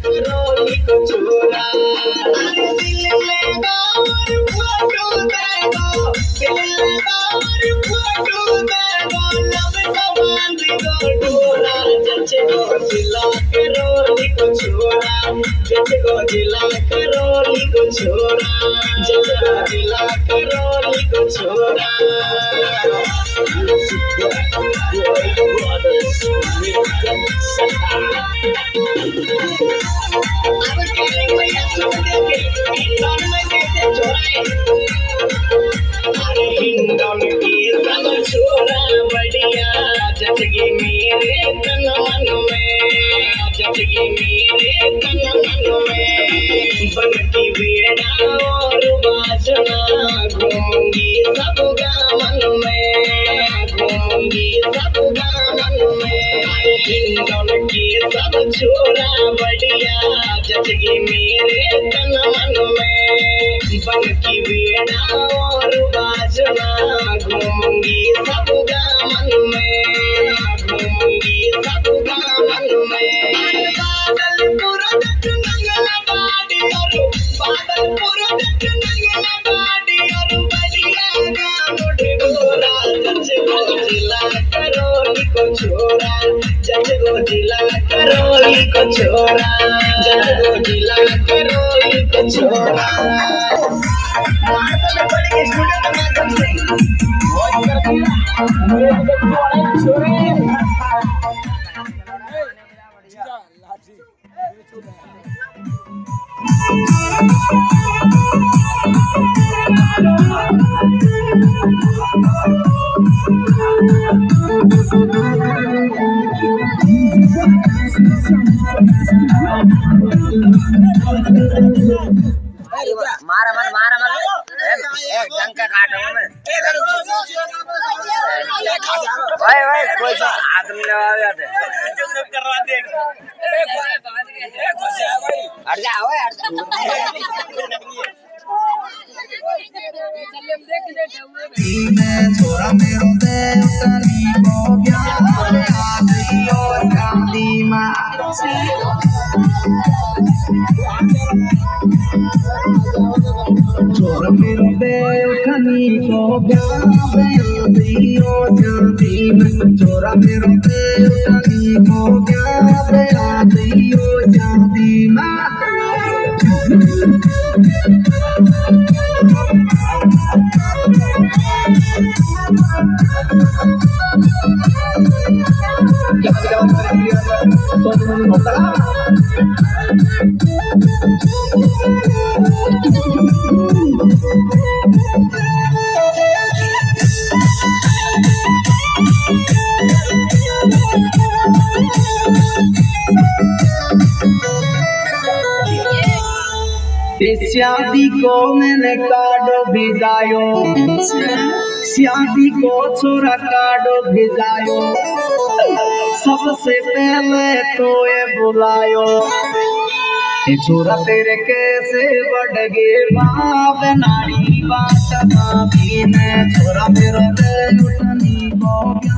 करोली को छोरा दिल लगा और फोटो देखो दिल लगा और फोटो देखो लब का बांध दो डोरा जच को जिला करोली को छोरा जच को जिला करोली को छोरा जच को जिला करोली को छोरा छोरा बढ़िया जचगे मेरे तन मन में जचगे मेरे तन मन में बनती बेड़ा और बाजना घूमूंगी सब मन में घूमूंगी सब मन में हिंदों की सब छोरा बढ़िया जचगे मेरे तन मन में बनती बेड़ा और बाजना घूमूंगी सब मन में घूमूंगी सब मन में बादलपुर नंगला बाड़ी और बादलपुर नंगला बाड़ी और बढ़िया गाँव ढोरा जच गो जिला करोली को छोरा जच गो जिला करोली को छोरा जच गो जिला करोली को छोरा महाराष्ट्र में के स्टूडेंट के माध्यम से मारा मत एक डंक का काटो मैं ओए ओए कोई सा हाथ में लगा जाते करवा दे हट जा ओए हट जा छोरा मेरो दे तनी को प्यार आदि और कांदी मां छोरा मेरो दे तनी को प्यार आदि और कांदी मां छोरा मेरो दे तनी को प्यार आदि और कांदी मां शादी को मैंने कार्डो भिजायो शादी को छोरा कार्डो भिजायो सबसे पहले तो ये बुलायो छोरा तेरे कैसे बढ़ गए बाप नारी बात बाबी ने छोरा मेरा उठनी को